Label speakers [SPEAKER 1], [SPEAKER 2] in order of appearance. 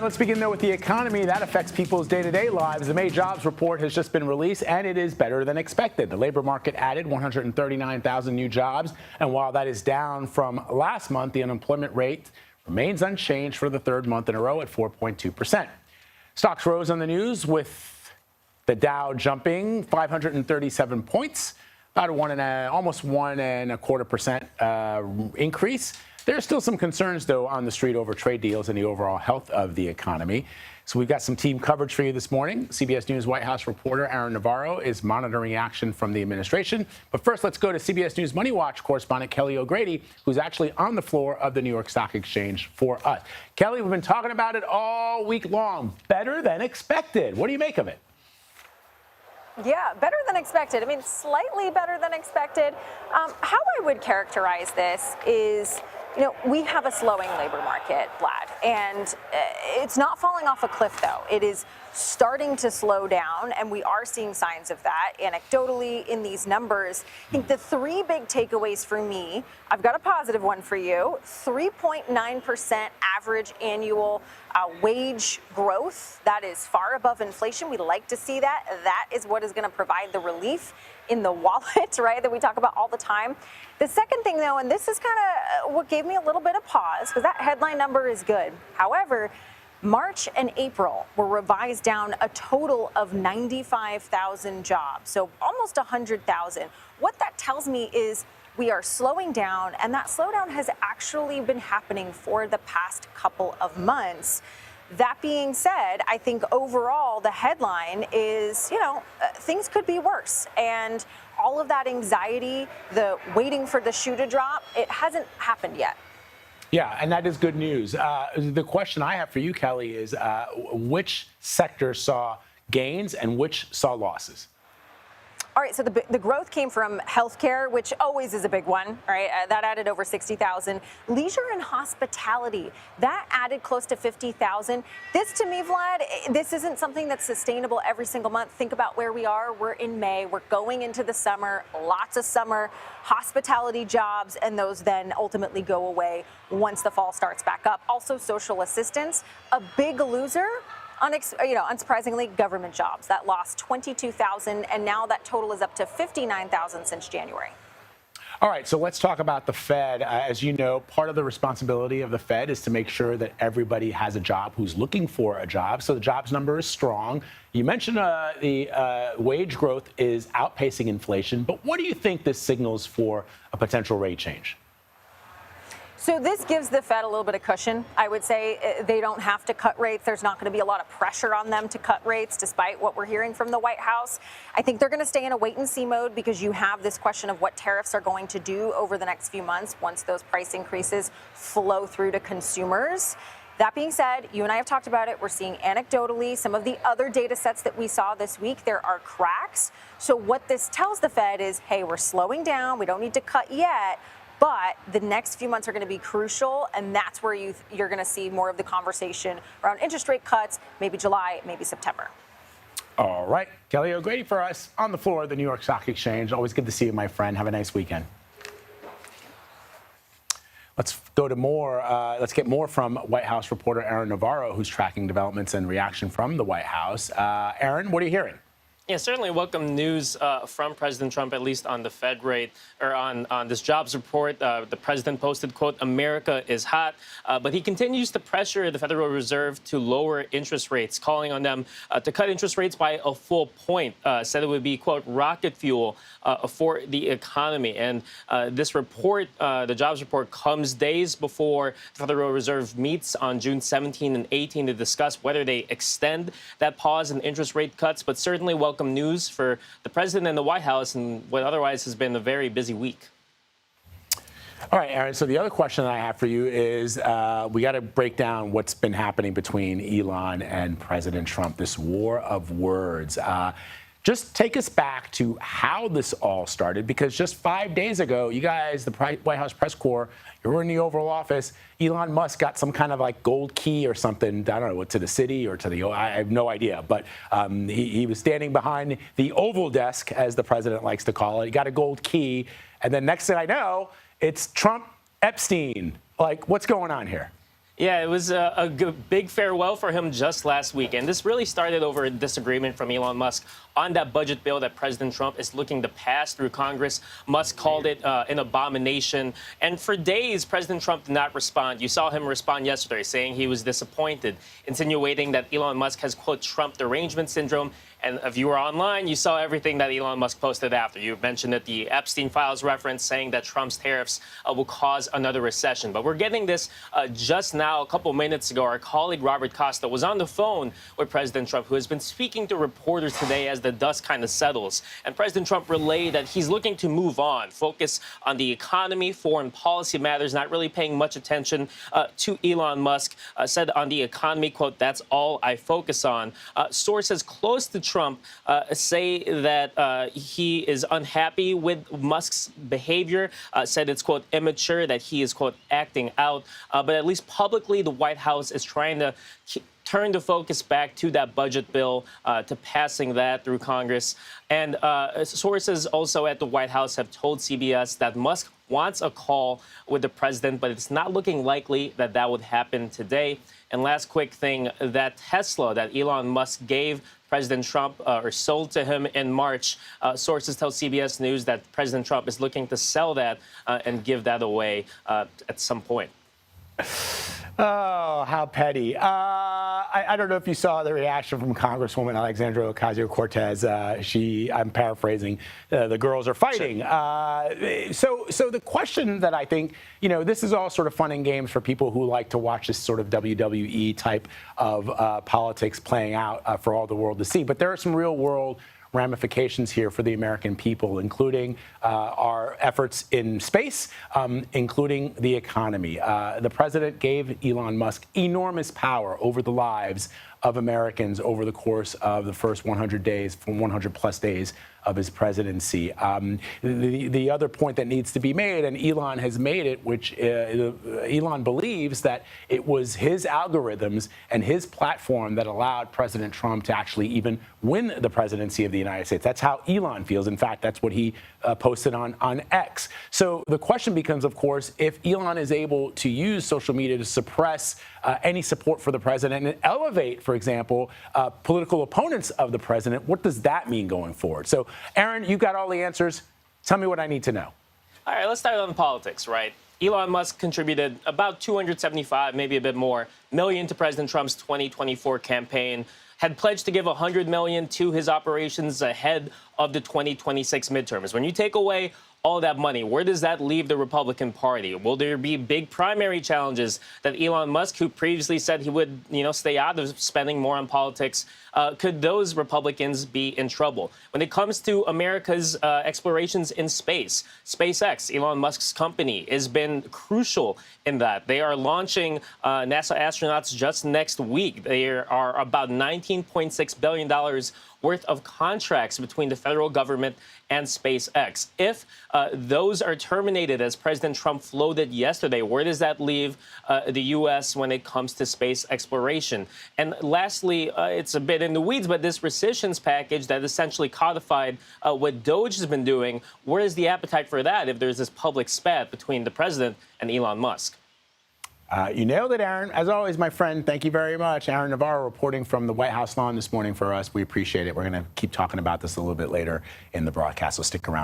[SPEAKER 1] right, let's begin, though, with the economy. That affects people's day-to-day lives. The May jobs report has just been released, and it is better than expected. The labor market added 139,000 new jobs, and while that is down from last month, the unemployment rate remains unchanged for the third month in a row at 4.2%. Stocks rose on the news, with the Dow jumping 537 points, about almost 1.25% increase. There are still some concerns, though, on the street over trade deals and the overall health of the economy. So we've got some team coverage for you this morning. CBS News White House reporter Aaron Navarro is monitoring action from the administration. But first, let's go to CBS News MoneyWatch correspondent Kelly O'Grady, who's actually on the floor of the New York Stock Exchange for us. Kelly, we've been talking about it all week long. Better than expected. What do you make of it?
[SPEAKER 2] Yeah, better than expected. I mean, slightly better than expected. How I would characterize this is, we have a slowing labor market, Vlad, and it's not falling off a cliff, though. It is starting to slow down, and we are seeing signs of that anecdotally in these numbers. I think the three big takeaways for me, I've got a positive one for you: 3.9% average annual wage growth. That is far above inflation. We like to see that. That is what is going to provide the relief in the wallet, right, that we talk about all the time. The second thing, though, and this is kind of what gave me a little bit of pause, because that headline number is good. However, March and April were revised down a total of 95,000 jobs, so almost 100,000. What that tells me is we are slowing down, and that slowdown has actually been happening for the past couple of months. That being said, I think overall the headline is, things could be worse. And all of that anxiety, the waiting for the shoe to drop, it hasn't happened yet.
[SPEAKER 1] Yeah, and that is good news. The question I have for you, Kelly, is which sector saw gains and which saw losses?
[SPEAKER 2] All right, so the growth came from healthcare, which always is a big one, right? That added over 60,000. Leisure and hospitality, that added close to 50,000. This, to me, Vlad, this isn't something that's sustainable every single month. Think about where we are. We're in May. We're going into the summer, lots of summer hospitality jobs, and those then ultimately go away once the fall starts back up. Also, social assistance, a big loser. Unsurprisingly, government jobs that lost 22,000, and now that total is up to 59,000 since January.
[SPEAKER 1] All right, so let's talk about the Fed. As you know, part of the responsibility of the Fed is to make sure that everybody has a job who's looking for a job. So the jobs number is strong. You mentioned the wage growth is outpacing inflation, but what do you think this signals for a potential rate change?
[SPEAKER 2] So this gives the Fed a little bit of cushion. I would say they don't have to cut rates. There's not going to be a lot of pressure on them to cut rates, despite what we're hearing from the White House. I think they're going to stay in a wait-and-see mode because you have this question of what tariffs are going to do over the next few months once those price increases flow through to consumers. That being said, you and I have talked about it. We're seeing anecdotally some of the other data sets that we saw this week. There are cracks. So what this tells the Fed is, hey, we're slowing down. We don't need to cut yet. But the next few months are going to be crucial, and that's where you're going to see more of the conversation around interest rate cuts, maybe July, maybe September.
[SPEAKER 1] All right. Kelly O'Grady for us on the floor of the New York Stock Exchange. Always good to see you, my friend. Have a nice weekend. Let's go to more. Let's get more from White House reporter Aaron Navarro, who's tracking developments and reaction from the White House. Aaron, what are you hearing?
[SPEAKER 3] Yeah, certainly welcome news from President Trump, at least on the Fed rate or on this jobs report. The president posted, quote, "America is hot," but he continues to pressure the Federal Reserve to lower interest rates, calling on them to cut interest rates by a full point. Said it would be, quote, rocket fuel for the economy. And this report, the jobs report, comes days before the Federal Reserve meets on June 17 and 18 to discuss whether they extend that pause in interest rate cuts, but certainly welcome news for the president and the White House and what otherwise has been a very busy week.
[SPEAKER 1] All right, Aaron, so the other question I have for you is we got to break down what's been happening between Elon and President Trump, this war of words. Just take us back to how this all started, because just 5 days ago, you guys, the White House press corps, you were in the Oval Office. Elon Musk got some kind of like gold key or something, I don't know, to the city or to the, I have no idea. But he was standing behind the Oval desk, as the president likes to call it. He got a gold key. And then next thing I know, it's Trump Epstein. Like, what's going on here?
[SPEAKER 3] Yeah, it was a big farewell for him just last week. And this really started over a disagreement from Elon Musk on that budget bill that President Trump is looking to pass through Congress. Musk called it an abomination. And for days, President Trump did not respond. You saw him respond yesterday, saying he was disappointed, insinuating that Elon Musk has, quote, Trump derangement syndrome. And if you were online, you saw everything that Elon Musk posted after. You mentioned that the Epstein files reference saying that Trump's tariffs will cause another recession. But we're getting this just now, a couple minutes ago. Our colleague Robert Costa was on the phone with President Trump, who has been speaking to reporters today as the dust kind of settles. And President Trump relayed that he's looking to move on, focus on the economy, foreign policy matters, not really paying much attention to Elon Musk. Said on the economy, quote, that's all I focus on. Sources close to Trump say that he is unhappy with Musk's behavior, said it's, quote, immature, that he is, quote, acting out. But at least publicly, the White House is trying to turn the focus back to that budget bill, to passing that through Congress. And sources also at the White House have told CBS that Musk wants a call with the president, but it's not looking likely that that would happen today. And last quick thing, that Tesla that Elon Musk gave President Trump or sold to him in March, sources tell CBS News that President Trump is looking to sell that and give that away at some point.
[SPEAKER 1] Oh, how petty. I don't know if you saw the reaction from Congresswoman Alexandria Ocasio-Cortez. I'm paraphrasing, the girls are fighting. Sure. So the question that I think, this is all sort of fun and games for people who like to watch this sort of WWE type of politics playing out for all the world to see. But there are some real world ramifications here for the American people, including our efforts in space, including the economy. The president gave Elon Musk enormous power over the lives of Americans over the course of the first 100 days, from 100 plus days of his presidency. The other point that needs to be made, and Elon has made it, which Elon believes that it was his algorithms and his platform that allowed President Trump to actually even win the presidency of the United States. That's how Elon feels. In fact, that's what he posted on X. So the question becomes, of course, if Elon is able to use social media to suppress any support for the president and elevate, for example, political opponents of the president, what does that mean going forward? So, Aaron, you got all the answers. Tell me what I need to know.
[SPEAKER 3] All right, let's start on politics, right? Elon Musk contributed about 275, maybe a bit more, million to President Trump's 2024 campaign, had pledged to give $100 million to his operations ahead of the 2026 midterms. When you take away all that money, where does that leave the Republican Party? Will there be big primary challenges that Elon Musk, who previously said he would, stay out of spending more on politics, could those Republicans be in trouble? When it comes to America's explorations in space, SpaceX, Elon Musk's company, has been crucial in that. They are launching NASA astronauts just next week. There are about $19.6 billion worth of contracts between the federal government and SpaceX. If those are terminated, as President Trump floated yesterday, where does that leave the U.S. when it comes to space exploration? And lastly, it's a bit in the weeds, but this rescissions package that essentially codified what Doge has been doing, where is the appetite for that if there's this public spat between the president and Elon Musk?
[SPEAKER 1] You nailed it, Aaron. As always, my friend, thank you very much. Aaron Navarro reporting from the White House lawn this morning for us. We appreciate it. We're going to keep talking about this a little bit later in the broadcast, so stick around.